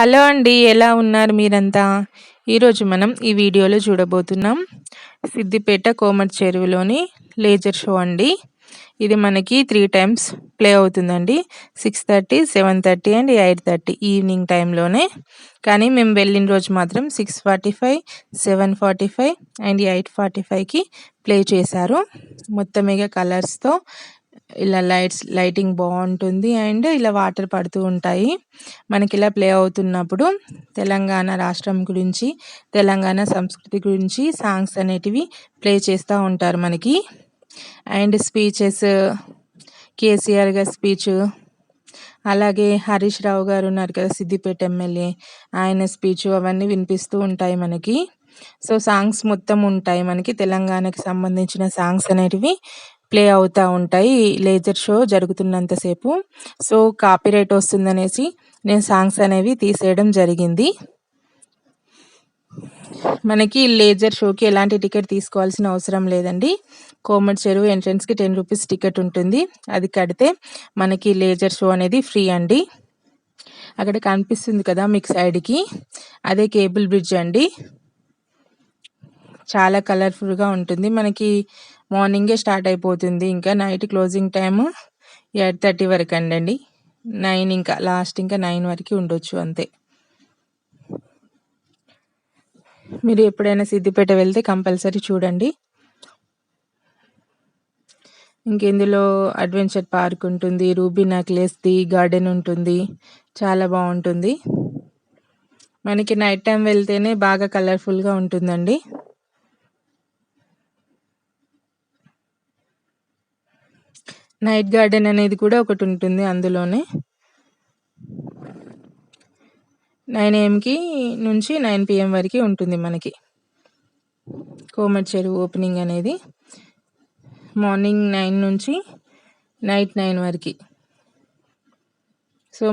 Hello అండి. ఎలా ఉన్నారు మీరంతా? ఈరోజు మనం ఈ వీడియోలో చూడబోతున్నాం. సిద్దిపేట కోమటి చెరువులోని లేజర్ షో అండి. ఇది మనకి 3 టైమ్స్ ప్లే అవుతుందండి. 6:30, 7:30 అండ్ 8:30 ఈవినింగ్ టైంలోనే. కానీ మేము వెళ్ళిన రోజు మాత్రం 6:45, 7:45 అండ్ 8:45కి ప్లే చేశారు. మొత్తం ఇక కలర్స్‌తో ఇలా లైటింగ్ బాగుంటుంది అండ్ ఇలా వాటర్ పడుతూ ఉంటాయి. మనకి ఇలా ప్లే అవుతున్నప్పుడు తెలంగాణ రాష్ట్రం గురించి, తెలంగాణ సంస్కృతి గురించి సాంగ్స్ అనేటివి ప్లే చేస్తూ ఉంటారు మనకి. అండ్ స్పీచెస్, కేసీఆర్ గారి స్పీచ్, అలాగే హరీష్ రావు గారు ఉన్నారు కదా, సిద్దిపేట ఎమ్మెల్యే, ఆయన స్పీచ్ అవన్నీ వినిపిస్తూ ఉంటాయి మనకి. సో సాంగ్స్ మొత్తం ఉంటాయి మనకి, తెలంగాణకి సంబంధించిన సాంగ్స్ అనేటివి ప్లే అవుతూ ఉంటాయి లేజర్ షో జరుగుతున్నంతసేపు. సో కాపీరైట్ వస్తుందనేసి నేను సాంగ్స్ అనేవి తీసేయడం జరిగింది. మనకి లేజర్ షోకి ఎలాంటి టికెట్ తీసుకోవాల్సిన అవసరం లేదండి. కోమటి చెరువు ఎంట్రన్స్కి 10 రూపీస్ టికెట్ ఉంటుంది. అది కడితే మనకి లేజర్ షో అనేది ఫ్రీ అండి. అక్కడ కనిపిస్తుంది కదా మీకు సైడ్కి, అదే కేబుల్ బ్రిడ్జ్ అండి. చాలా కలర్ఫుల్గా ఉంటుంది. మనకి మార్నింగే స్టార్ట్ అయిపోతుంది, ఇంకా నైట్ క్లోజింగ్ టైము 8:30 వరకు అండి. 9 ఇంకా లాస్ట్ ఇంకా 9 వరకు ఉండొచ్చు అంతే. మీరు ఎప్పుడైనా సిద్దిపేట వెళ్తే కంపల్సరీ చూడండి. ఇంకెందులో అడ్వెంచర్ పార్క్ ఉంటుంది, రూబీ నెక్లెస్ది గార్డెన్ ఉంటుంది, చాలా బాగుంటుంది. మనకి నైట్ టైం వెళ్తేనే బాగా కలర్ఫుల్గా ఉంటుందండి. నైట్ గార్డెన్ అనేది కూడా ఒకటి ఉంటుంది అందులోనే. 9 AM నుంచి 9 PM వరకు ఉంటుంది మనకి కోమటి చెరువు ఓపెనింగ్ అనేది. మార్నింగ్ 9 నుంచి నైట్ 9 వరకు. సో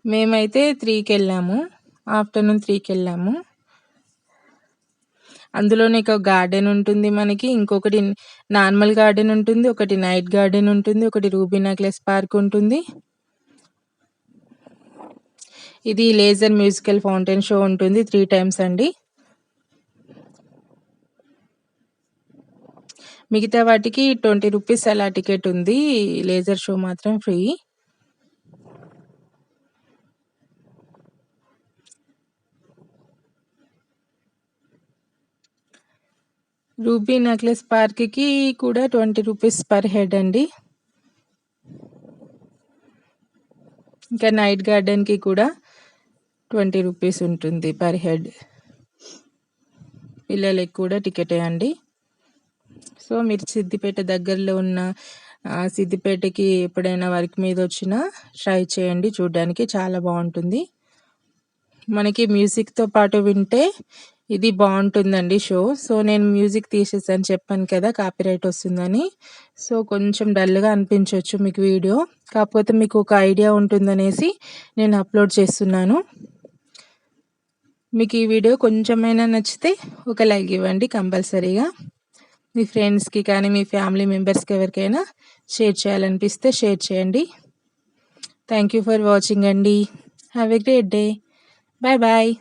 మేమైతే 3కి వెళ్ళాము, ఆఫ్టర్నూన్ 3కి వెళ్ళాము. అందులోనే ఒక గార్డెన్ ఉంటుంది మనకి, ఇంకొకటి నార్మల్ గార్డెన్ ఉంటుంది, ఒకటి నైట్ గార్డెన్ ఉంటుంది, ఒకటి రూబీ నెక్లెస్ పార్క్ ఉంటుంది. ఇది లేజర్ మ్యూజికల్ ఫౌంటైన్ షో ఉంటుంది 3 టైమ్స్ అండి. మిగతా వాటికి 20 రూపీస్ అలా టికెట్ ఉంది, లేజర్ షో మాత్రం ఫ్రీ. రూబీ నెక్లెస్ పార్క్కి కూడా 20 రూపీస్ పర్ హెడ్ అండి. ఇంకా నైట్ గార్డెన్కి కూడా 20 రూపీస్ ఉంటుంది పర్ హెడ్. పిల్లలకి కూడా టికెటే అండి. సో మీరు సిద్దిపేట దగ్గరలో ఉన్న సిద్దిపేటకి ఎప్పుడైనా వర్క్ మీద వచ్చినా ట్రై చేయండి, చూడడానికి చాలా బాగుంటుంది. మనకి మ్యూజిక్తో పాటు వింటే ఇది బాగుంటుందండి షో. సో నేను మ్యూజిక్ తీసేసాను, చెప్పాను కదా కాపీరైట్ వస్తుందని. సో కొంచెం డల్గా అనిపించవచ్చు మీకు వీడియో, కాకపోతే మీకు ఒక ఐడియా ఉంటుందనేసి నేను అప్లోడ్ చేస్తున్నాను. మీకు ఈ వీడియో కొంచెమైనా నచ్చితే ఒక లైక్ ఇవ్వండి కంపల్సరీగా. మీ ఫ్రెండ్స్కి కానీ మీ ఫ్యామిలీ మెంబర్స్కి ఎవరికైనా షేర్ చేయాలనిపిస్తే షేర్ చేయండి. థ్యాంక్ యూ ఫర్ వాచింగ్ అండి. Have a great day. Bye bye.